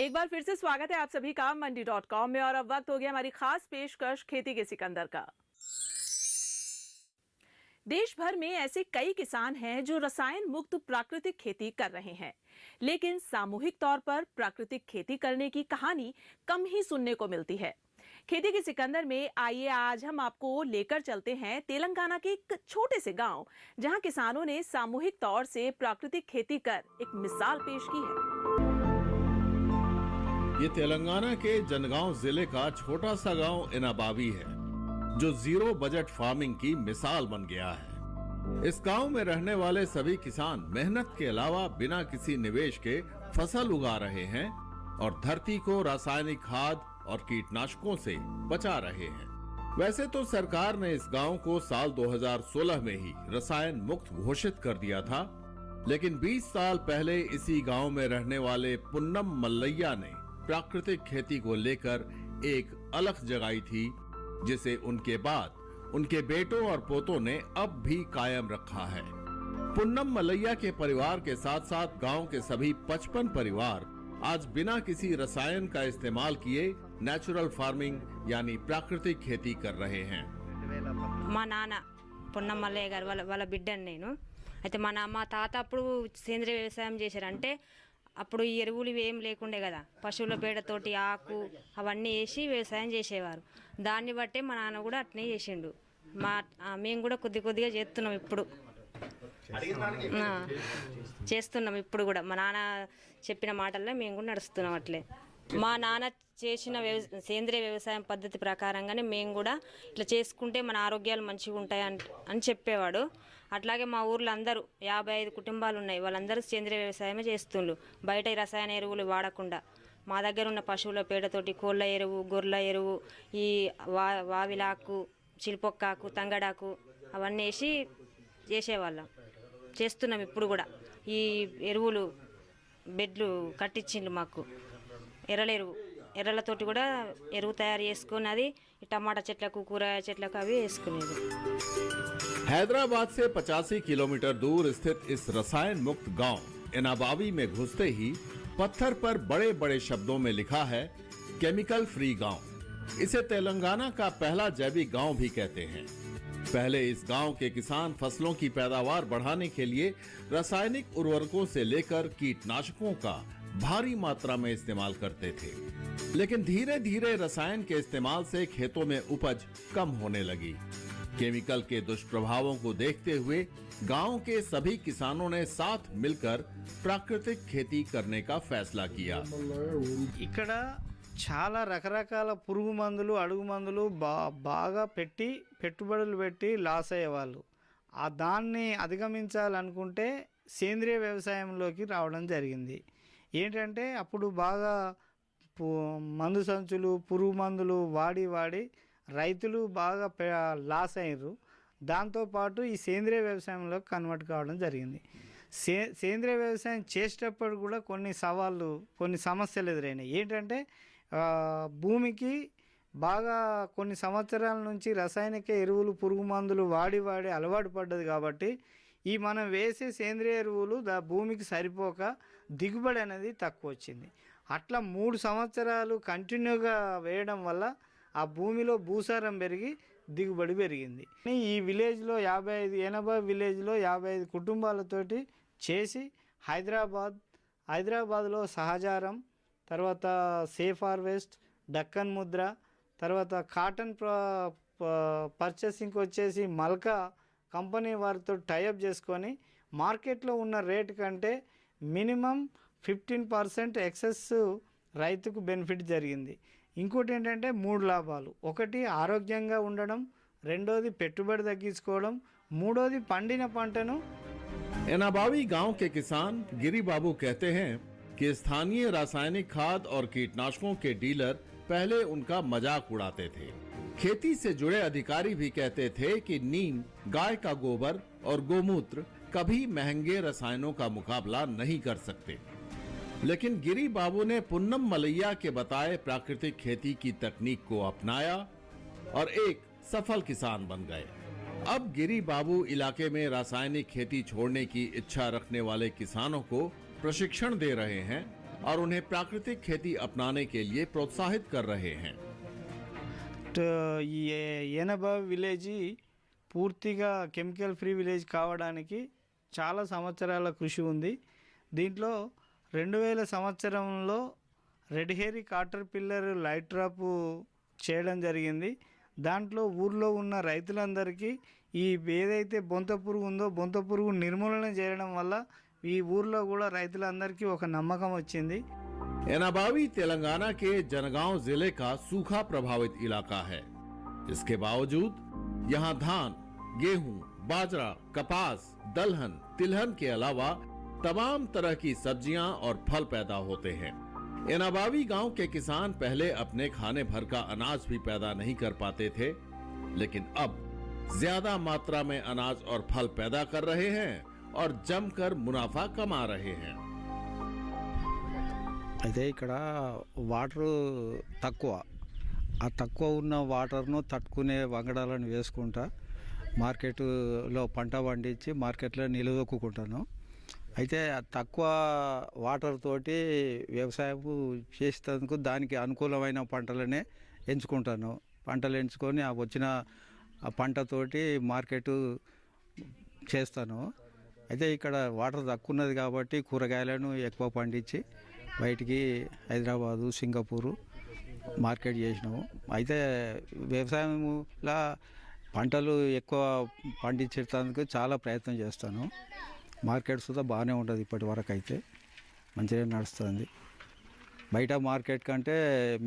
एक बार फिर से स्वागत है आप सभी का मंडी.com में। और अब वक्त हो गया हमारी खास पेशकश खेती के सिकंदर का। देश भर में ऐसे कई किसान हैं जो रसायन मुक्त प्राकृतिक खेती कर रहे हैं, लेकिन सामूहिक तौर पर प्राकृतिक खेती करने की कहानी कम ही सुनने को मिलती है। खेती के सिकंदर में आइए आज हम आपको लेकर चलते हैं तेलंगाना के एक छोटे से गांव, जहां किसानों ने सामूहिक तौर से प्राकृतिक खेती कर एक मिसाल पेश की है। ये तेलंगाना के जनगांव जिले का छोटा सा गांव एनाबावी है, जो जीरो बजट फार्मिंग की मिसाल बन गया है। इस गांव में रहने वाले सभी किसान मेहनत के अलावा बिना किसी निवेश के फसल उगा रहे हैं और धरती को रासायनिक खाद और कीटनाशकों से बचा रहे हैं। वैसे तो सरकार ने इस गांव को साल 2016 में ही रसायन मुक्त घोषित कर दिया था, लेकिन 20 साल पहले इसी गांव में रहने वाले पुन्नम मल्लैया ने प्राकृतिक खेती को लेकर एक अलख जगाई थी, जिसे उनके बाद उनके बेटों और पोतों ने अब भी कायम रखा है। पुन्नम मल्लैया के परिवार के साथ साथ गांव के सभी 55 परिवार आज बिना किसी रसायन का इस्तेमाल किए नेचुरल फार्मिंग यानी प्राकृतिक खेती कर रहे हैं। మా నాన్న పొన్నం మల్లయ్య గారు వాళ్ళ బిడ్డని నేను అయితే మా తాత అప్పుడు సేంద్రియ వ్యవసాయం చేశారంటే అప్పుడు ఈ ఎరువులు ఏం లేకుండే కదా, పశువుల పేడతోటి ఆకు అవన్నీ వేసి వ్యవసాయం చేసేవారు. దాన్ని బట్టే మా నాన్న కూడా అట్నే చేసిండు. మేము కూడా కొద్దిగా చేస్తున్నాం ఇప్పుడు కూడా మా నాన్న చెప్పిన మాటల్లో మేము కూడా నడుస్తున్నాం అట్లే. మా నాన్న చేసిన సేంద్రియ వ్యవసాయం పద్ధతి ప్రకారంగానే మేము కూడా ఇట్లా చేసుకుంటే మన ఆరోగ్యాలు మంచిగా ఉంటాయి అని చెప్పేవాడు. అట్లాగే మా ఊర్లో అందరూ 55 కుటుంబాలు ఉన్నాయి, వాళ్ళందరూ సేంద్రియ వ్యవసాయమే చేస్తుండ్రు. బయట రసాయన ఎరువులు వాడకుండా మా దగ్గర ఉన్న పశువుల పేడతోటి కోళ్ళ ఎరువు, గొర్రెల ఎరువు, ఈ వావిలాకు, చిలిపొక్కాకు, తంగడాకు అవన్నీ వేసి చేసేవాళ్ళం. చేస్తున్నాం ఇప్పుడు కూడా. ఈ ఎరువులు బెడ్లు కట్టించిండ్రు మాకు, ఎర్రలతోటి కూడా ఎరువు తయారు చేసుకుని అది టమాటా చెట్లకు, కూరగాయ చెట్లకు అవి వేసుకునేది. हैदराबाद से 85 किलोमीटर दूर स्थित इस रसायन मुक्त गांव एनाबावी में घुसते ही पत्थर पर बड़े बड़े शब्दों में लिखा है केमिकल फ्री गांव। इसे तेलंगाना का पहला जैविक गांव भी कहते हैं। पहले इस गांव के किसान फसलों की पैदावार बढ़ाने के लिए रासायनिक उर्वरकों से लेकर कीटनाशकों का भारी मात्रा में इस्तेमाल करते थे, लेकिन धीरे धीरे रसायन के इस्तेमाल से खेतों में उपज कम होने लगी। केमिकल के दुष्प्रभावों को देखते हुए गांव के सभी किसानों ने साथ मिलकर प्राकृतिक खेती करने का फैसला किया। ఇక్కడ చాలా రకరకాల పురుగు మందులు, అడుగు మందులు బాగా పెట్టుబడులు పెట్టి లాస్ అయ్యేవాళ్ళు. దాన్ని అధిగమించాలనుకుంటే సేంద్రియ వ్యవసాయంలోకి రావడం జరిగింది. ఏంటంటే అప్పుడు బాగా మందు సంచులు, పురుగు మందులు వాడి రైతులు బాగా లాస్ అయ్యారు. దాంతోపాటు ఈ సేంద్రియ వ్యవసాయంలో కన్వర్ట్ కావడం జరిగింది. సేంద్రియ వ్యవసాయం చేసేటప్పుడు కూడా కొన్ని సవాళ్ళు, కొన్ని సమస్యలు ఎదురైనాయి. ఏంటంటే భూమికి బాగా కొన్ని సంవత్సరాల నుంచి రసాయనిక ఎరువులు, పురుగు మందులు వాడి అలవాటు పడ్డది కాబట్టి ఈ మనం వేసే సేంద్రియ ఎరువులు భూమికి సరిపోక దిగుబడి అనేది తక్కువ వచ్చింది. అట్లా 3 సంవత్సరాలు కంటిన్యూగా వేయడం వల్ల ఆ భూమిలో భూసారం పెరిగి దిగుబడి పెరిగింది. ఈ విలేజ్లో 85 విలేజ్లో 55 కుటుంబాలతోటి చేసి హైదరాబాద్లో సహజారం, తర్వాత సేఫ్ హార్వెస్ట్, డక్కన్ ముద్ర, తర్వాత కాటన్ పర్చేసింగ్కి వచ్చేసి మల్కా కంపెనీ వారితో టైఅప్ చేసుకొని మార్కెట్లో ఉన్న రేటు కంటే మినిమం 15% ఎక్సెస్ రైతుకు బెనిఫిట్ జరిగింది. ఇంకోటి ఏంటంటే 3 లాభాలు. ఒకటి ఆరోగ్యంగా ఉండడం, రెండోది పెట్టుబడి తగ్గించుకోవడం, మూడోది పండిన పంటను. एनाबावी गांव के किसान गिरी बाबू कहते हैं कि स्थानीय रासायनिक खाद और कीटनाशकों के डीलर पहले उनका मजाक उड़ाते थे। खेती से जुड़े अधिकारी भी कहते थे कि नीम, गाय का गोबर और गोमूत्र कभी महंगे रसायनों का मुकाबला नहीं कर सकते। लेकिन गिरी बाबू ने पुन्नम मल्लैया के बताए प्राकृतिक खेती की तकनीक को अपनाया और एक सफल किसान बन गए। अब गिरी बाबू इलाके में रासायनिक खेती छोड़ने की इच्छा रखने वाले किसानों को प्रशिक्षण दे रहे हैं और उन्हें प्राकृतिक खेती अपनाने के लिए प्रोत्साहित कर रहे हैं। ఈ ఏనబా విలేజ్ పూర్తిగా కెమికల్ ఫ్రీ విలేజ్ కావడానికి చాలా సంవత్సరాల కృషి ఉంది. దీంట్లో 2000 సంవత్సరంలో red hairy caterpillar light trap చేయడం జరిగింది. దాంట్లో ఊర్లో ఉన్న రైతులందరికీ ఈ ఏదైతే బొంత పురుగు ఉందో బొంత పురుగు నిర్మూలన చేయడం వల్ల ఈ ఊర్లో కూడా రైతులందరికీ ఒక నమ్మకం వచ్చింది. एनाबावी तेलंगाना के जनगांव जिले का सूखा प्रभावित इलाका है। इसके बावजूद यहाँ धान, गेहूं, बाजरा, कपास, दलहन, तिलहन के अलावा तमाम तरह की सब्जियां और फल पैदा होते हैं। एनाबावी गांव के किसान पहले अपने खाने भर का अनाज भी पैदा नहीं कर पाते थे, लेकिन अब ज्यादा मात्रा में अनाज और फल पैदा कर रहे हैं और जमकर मुनाफा कमा रहे हैं। అయితే ఇక్కడ వాటర్ తక్కువ, ఆ తక్కువ ఉన్న వాటర్ను తట్టుకునే వంగడాలను వేసుకుంటా మార్కెట్లో పంట పండించి మార్కెట్లో నిలదొక్కుంటాను. అయితే తక్కువ వాటర్ తోటి వ్యవసాయం చేసేందుకు దానికి అనుకూలమైన పంటలనే ఎంచుకుంటాను. పంటలు ఎంచుకొని ఆ వచ్చిన ఆ పంటతోటి మార్కెట్ చేస్తాను. అయితే ఇక్కడ వాటర్ తక్కువ ఉన్నది కాబట్టి కూరగాయలను ఎక్కువ పండించి బయటికి హైదరాబాదు, సింగపూరు మార్కెట్ చేసినాము. అయితే వ్యవసాయంలో పంటలు ఎక్కువ పండించేందుకు చాలా ప్రయత్నం చేస్తాను. మార్కెట్ సుధా బాగానే ఉంటుంది, ఇప్పటి వరకు అయితే మంచిగా నడుస్తుంది. బయట మార్కెట్ కంటే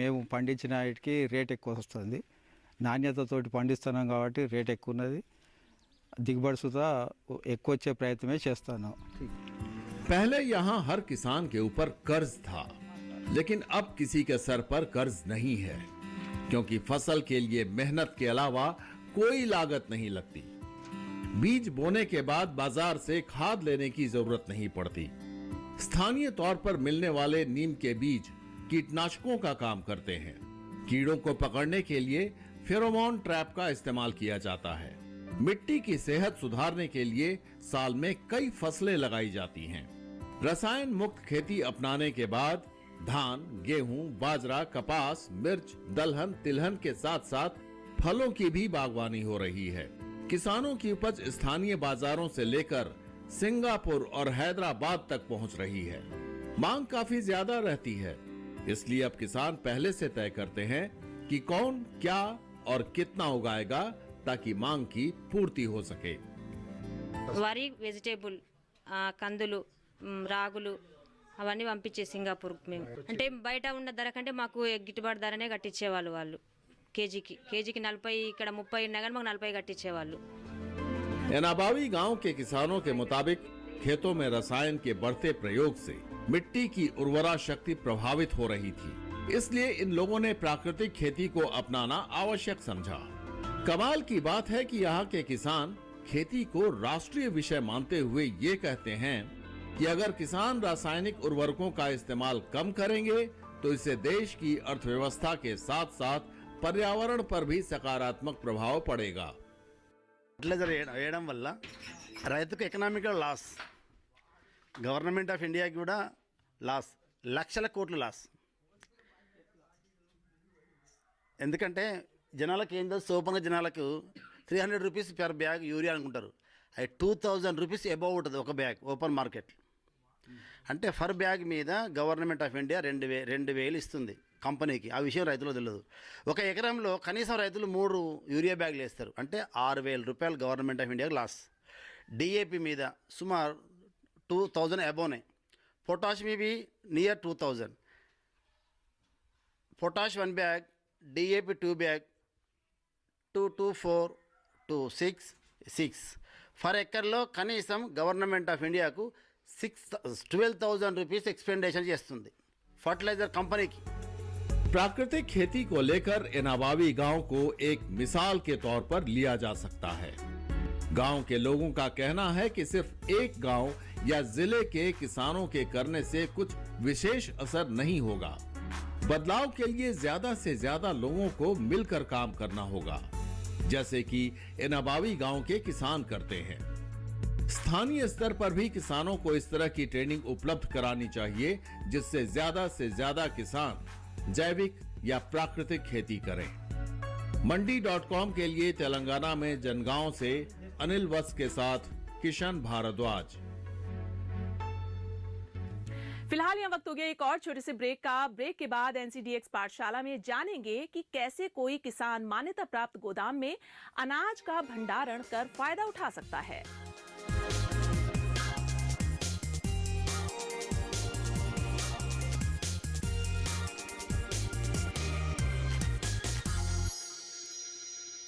మేము పండించిన వాటికి రేట్ ఎక్కువ వస్తుంది. నాణ్యతతోటి పండిస్తున్నాం కాబట్టి రేట్ ఎక్కువ ఉన్నది. దిగుబడి సుధా ఎక్కువ వచ్చే ప్రయత్నమే చేస్తాను. पहले यहाँ हर किसान के ऊपर कर्ज था, लेकिन अब किसी के सर पर कर्ज नहीं है, क्योंकि फसल के लिए मेहनत के अलावा कोई लागत नहीं लगती। बीज बोने के बाद बाजार से खाद लेने की जरूरत नहीं पड़ती। स्थानीय तौर पर मिलने वाले नीम के बीज कीटनाशकों का काम करते हैं। कीड़ों को पकड़ने के लिए फेरोमोन ट्रैप का इस्तेमाल किया जाता है। मिट्टी की सेहत सुधारने के लिए साल में कई फसलें लगाई जाती हैं। रसायन मुक्त खेती अपनाने के बाद धान, गेहूं, बाजरा, कपास, मिर्च, दलहन, तिलहन के साथ साथ फलों की भी बागवानी हो रही है। किसानों की उपज स्थानीय बाजारों से लेकर सिंगापुर और हैदराबाद तक पहुंच रही है। मांग काफी ज्यादा रहती है, इसलिए अब किसान पहले से तय करते हैं कि कौन क्या और कितना उगाएगा, ताकि मांग की पूर्ति हो सके। వరి, వెజిటేబుల్, కందులు, రాగులు అవన్నీ పంపించే సింగపూర్కి మేము. అంటే బయట ఉన్న ధర కంటే మాకు గిట్టుబాటు ధరనే కట్టించేవాళ్ళు. వాళ్ళు కేజీకి 40, ఇక్కడ 30 ఉన్నా కానీ మాకు 40 కట్టించేవాళ్ళు. एनाबावी गांव के किसानों के मुताबिक खेतों में रसायन के बढ़ते प्रयोग से मिट्टी की उर्वरा शक्ति प्रभावित हो रही थी, इसलिए इन लोगों ने प्राकृतिक खेती को अपनाना आवश्यक समझा। कमाल की बात है कि यहाँ के किसान खेती को राष्ट्रीय विषय मानते हुए ये कहते हैं कि अगर किसान रासायनिक उर्वरकों का इस्तेमाल कम करेंगे तो इससे देश की अर्थव्यवस्था के साथ साथ पर्यावरण पर भी सकारात्मक प्रभाव पड़ेगा। ఫర్టిలైజర్ వేయడం వల్ల రైతుకు ఎకనామికల్ లాస్, గవర్నమెంట్ ఆఫ్ ఇండియాకి కూడా లాస్, లక్షల కోట్లు లాస్. ఎందుకంటే జనాలకు ఏం తెలుసు, ఓపెన్గా జనాలకు 300 రూపీస్ పర్ బ్యాగ్ యూరియా అనుకుంటారు. అది 2000 రూపీస్ అబౌవ్ ఉంటుంది ఒక బ్యాగ్ ఓపెన్ మార్కెట్. అంటే ఫర్ బ్యాగ్ మీద గవర్నమెంట్ ఆఫ్ ఇండియా 2000 ఇస్తుంది కంపెనీకి. ఆ విషయం రైతులకు తెలియదు. ఒక ఎకరంలో కనీసం రైతులు 3 యూరియా బ్యాగులు వేస్తారు, అంటే 6000 రూపాయలు గవర్నమెంట్ ఆఫ్ ఇండియాకి లాస్. డిఏపి మీద సుమారు 2000 అబోనే. పొటాష్ में भी near 2000. Potash 1 bag, DAP 2 bag, 2 to 4 to 6 per ఎకర్లో కనీసం గవర్నమెంట్ ఆఫ్ ఇండియాకు 12,000 రూపీస్ ఎక్స్పెండిచర్ చేస్తుంది ఫర్టిలైజర్ కంపెనీకి. प्राकृतिक खेती को लेकर एनाबावी गांव को एक मिसाल के तौर पर लिया जा सकता है। गांव के लोगों का कहना है कि सिर्फ एक गांव या जिले के किसानों के करने से कुछ विशेष असर नहीं होगा। बदलाव के लिए ज्यादा से ज्यादा लोगों को मिलकर काम करना होगा, जैसे कि एनाबावी गांव के किसान करते हैं। स्थानीय स्तर पर भी किसानों को इस तरह की ट्रेनिंग उपलब्ध करानी चाहिए, जिससे से ज्यादा किसान जैविक या प्राकृतिक खेती करें। मंडी.com के लिए तेलंगाना में जनगांव से अनिल वत्स के साथ किशन भारद्वाज। फिलहाल यह वक्त हो गया एक और छोटे से ब्रेक का। ब्रेक के बाद NCDX पाठशाला में जानेंगे कि कैसे कोई किसान मान्यता प्राप्त गोदाम में अनाज का भंडारण कर फायदा उठा सकता है।